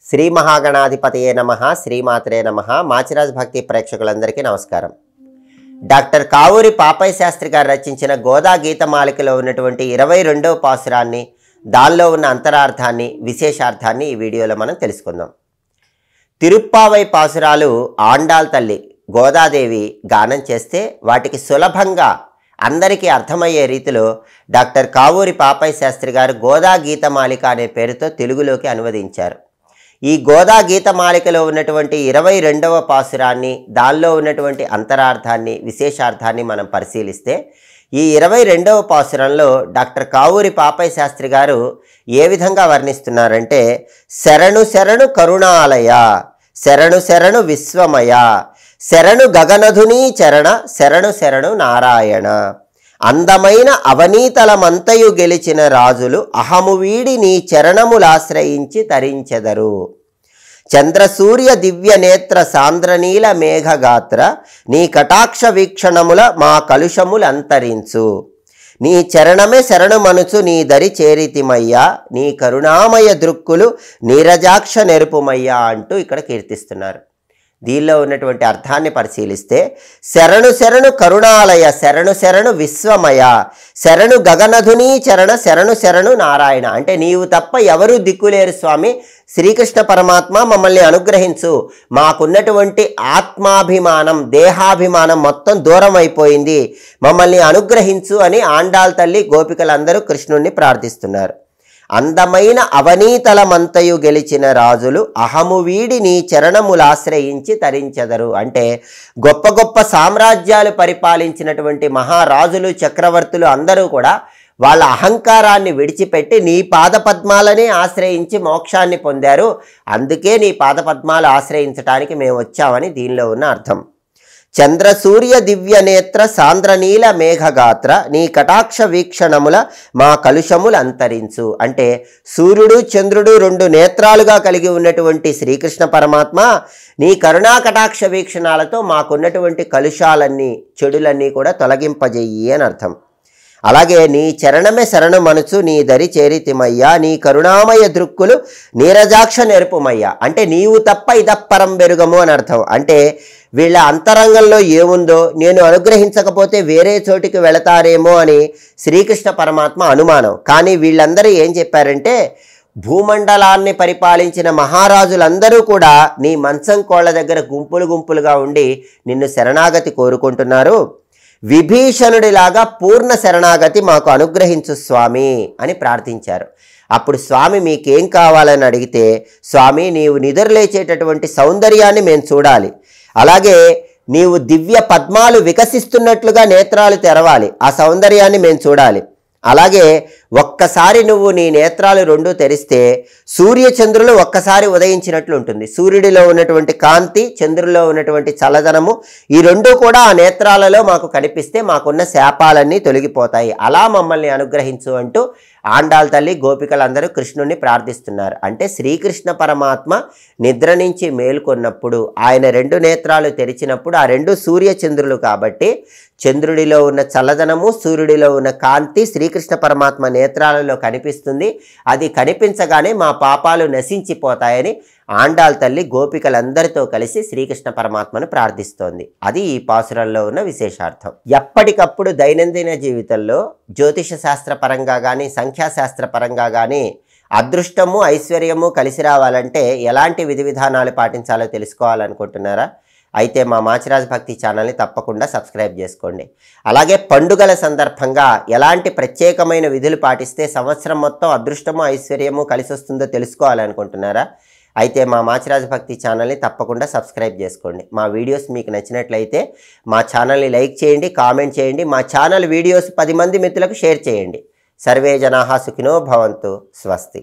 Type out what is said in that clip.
శ్రీ మహాగణాధిపతయే నమః శ్రీమాత్రే నమః మాచిరాజ్ భక్తి ప్రేక్షకులందరికీ నమస్కారం. డాక్టర్ కావూరి పాపయ్య శాస్త్రి గారు రచించిన గోదా గీతమాలికలో ఉన్నటువంటి 22వ పాసురాన్ని, దానిలో ఉన్న అంతరార్థాన్ని, విశేషార్థాన్ని ఈ వీడియోలో మనం తెలుసుకుందాం. తిరుప్పావై పాసురాలు ఆండాల్ తల్లి గోదాదేవి గానం చేస్తే వాటికి సులభంగా అందరికీ అర్థమయ్యే రీతిలో డాక్టర్ కావూరి పాపయ్య శాస్త్రి గారు గోదా గీతమాలిక అనే పేరుతో తెలుగులోకి అనువదించారు. ఈ గోదా గీతమాలికలో ఉన్నటువంటి 22వ పాసురాన్ని, దానిలో ఉన్నటువంటి అంతరార్థాన్ని, విశేషార్థాన్ని మనం పరిశీలిస్తే ఈ 22వ పాసురంలో డాక్టర్ కావూరి పాపయ్య శాస్త్రి గారు ఏ విధంగా వర్ణిస్తున్నారంటే, శరణు శరణు కరుణాలయ, శరణు శరణు విశ్వమయ, శరణు గగనధునీ చరణ, శరణు శరణు నారాయణ, అందమైన అవనీతలమంతయు గెలిచిన రాజులు అహము వీడి నీ చరణములాశ్రయించి తరించెదరు. చంద్రసూర్య దివ్య నేత్ర సాంద్రనీల మేఘగాత్ర, నీ కటాక్ష వీక్షణముల మా కలుషములంతరించు. నీ చరణమే శరణు మనుచు నీ దరి చేరితిమయ్యా, నీ కరుణామయ దృక్కులు నీరజాక్ష నెరుపుమయ్యా అంటూ ఇక్కడ కీర్తిస్తున్నారు. దీనిలో ఉన్నటువంటి అర్థాన్ని పరిశీలిస్తే, శరణు శరణు కరుణాలయ, శరణు శరణు విశ్వమయ, శరణు గగనధునీ చరణ, శరణు శరణు నారాయణ. అంటే నీవు తప్ప ఎవరూ దిక్కులేరు స్వామి, శ్రీకృష్ణ పరమాత్మ మమ్మల్ని అనుగ్రహించు, మాకున్నటువంటి ఆత్మాభిమానం, దేహాభిమానం మొత్తం దూరం అయిపోయింది, మమ్మల్ని అనుగ్రహించు అని ఆండాల్ తల్లి గోపికలందరూ కృష్ణుణ్ణి ప్రార్థిస్తున్నారు. అందమైన అవనీతలమంతయు గెలిచిన రాజులు అహము వీడి నీ చరణములాశ్రయించి తరించెదరు. అంటే గొప్ప గొప్ప సామ్రాజ్యాలు పరిపాలించినటువంటి మహారాజులు, చక్రవర్తులు అందరూ కూడా వాళ్ళ అహంకారాన్ని విడిచిపెట్టి నీ పాదపద్మాలనే ఆశ్రయించి మోక్షాన్ని పొందారు. అందుకే నీ పాదపద్మాలు ఆశ్రయించడానికి మేము వచ్చామని దీనిలో ఉన్న అర్థం. చంద్రసూర్య దివ్య నేత్ర సాంద్రనీల మేఘగాత్ర, నీ కటాక్ష వీక్షణముల మా కలుషములు అంతరించు. అంటే సూర్యుడు చంద్రుడు 2 నేత్రాలుగా కలిగి ఉన్నటువంటి శ్రీకృష్ణ పరమాత్మ నీ కరుణా కటాక్ష వీక్షణాలతో మాకున్నటువంటి కలుషాలన్నీ, చెడులన్నీ కూడా తొలగింపజేయి అని అర్థం. అలాగే నీ చరణమే శరణు మనుచు నీ దరి చేరితిమయ్యా, నీ కరుణామయ దృక్కులు నీరజాక్ష నెరుపుమయ్యా. అంటే నీవు తప్ప ఇదప్పరం బెరుగము అని అర్థం. అంటే వీళ్ళ అంతరంగంలో ఏముందో నేను అనుగ్రహించకపోతే వేరే చోటికి వెళతారేమో అని శ్రీకృష్ణ పరమాత్మ అనుమానం. కానీ వీళ్ళందరూ ఏం చెప్పారంటే, భూమండలాన్ని పరిపాలించిన మహారాజులందరూ కూడా నీ మంచం కోళ్ల దగ్గర గుంపులు గుంపులుగా ఉండి నిన్ను శరణాగతి కోరుకుంటున్నారు. విభీషణుడిలాగా పూర్ణ శరణాగతి మాకు అనుగ్రహించు స్వామి అని ప్రార్థించారు. అప్పుడు స్వామి మీకేం కావాలని అడిగితే, స్వామి నీవు నిద్రలేచేటటువంటి సౌందర్యాన్ని మేము చూడాలి, అలాగే నీవు దివ్య పద్మాలు వికసిస్తున్నట్లుగా నేత్రాలు తెరవాలి, ఆ సౌందర్యాన్ని మేము చూడాలి. అలాగే ఒక్కసారి నువ్వు నీ నేత్రాలు 2 తెరిస్తే సూర్యచంద్రులు ఒక్కసారి ఉదయించినట్లు ఉంటుంది. సూర్యుడిలో ఉన్నటువంటి కాంతి, చంద్రుల్లో ఉన్నటువంటి చల్లదనము, ఈ 2 కూడా ఆ నేత్రాలలో మాకు కనిపిస్తే మాకున్న శాపాలన్నీ తొలగిపోతాయి, అలా మమ్మల్ని అనుగ్రహించు అంటూ ఆండాల్ తల్లి గోపికలందరూ కృష్ణుణ్ణి ప్రార్థిస్తున్నారు. అంటే శ్రీకృష్ణ పరమాత్మ నిద్ర నుంచి మేల్కొన్నప్పుడు ఆయన 2 నేత్రాలు తెరిచినప్పుడు ఆ 2 సూర్యచంద్రులు కాబట్టి చంద్రుడిలో ఉన్న చల్లదనము, సూర్యుడిలో ఉన్న కాంతి శ్రీకృష్ణ పరమాత్మ నేత్రాలలో కనిపిస్తుంది. అది కనిపించగానే మా పాపాలు నశించిపోతాయని ఆండాల్ తల్లి గోపికలందరితో కలిసి శ్రీకృష్ణ పరమాత్మను ప్రార్థిస్తోంది. అది ఈ పాసురంలో ఉన్న విశేషార్థం. ఎప్పటికప్పుడు దైనందిన జీవితంలో జ్యోతిష శాస్త్ర పరంగా కానీ, సంఖ్యాశాస్త్ర పరంగా కానీ అదృష్టము, ఐశ్వర్యము కలిసి రావాలంటే ఎలాంటి విధి విధానాలు పాటించాలో తెలుసుకోవాలనుకుంటున్నారా? అయితే మా మాచిరాజ్ భక్తి ఛానల్ని తప్పకుండా సబ్స్క్రైబ్ చేసుకోండి. అలాగే పండుగల సందర్భంగా ఎలాంటి ప్రత్యేకమైన విధులు పాటిస్తే సంవత్సరం మొత్తం అదృష్టము, ఐశ్వర్యము కలిసి వస్తుందో తెలుసుకోవాలనుకుంటున్నారా? అయితే మా మాచిరాజ్ భక్తి ఛానల్ని తప్పకుండా సబ్స్క్రైబ్ చేసుకోండి. మా వీడియోస్ మీకు నచ్చినట్లయితే మా ఛానల్ని లైక్ చేయండి, కామెంట్ చేయండి, మా ఛానల్ వీడియోస్ 10 మంది మిత్రులకు షేర్ చేయండి. సర్వే జనాః సుఖినో భవంతు. స్వస్తి.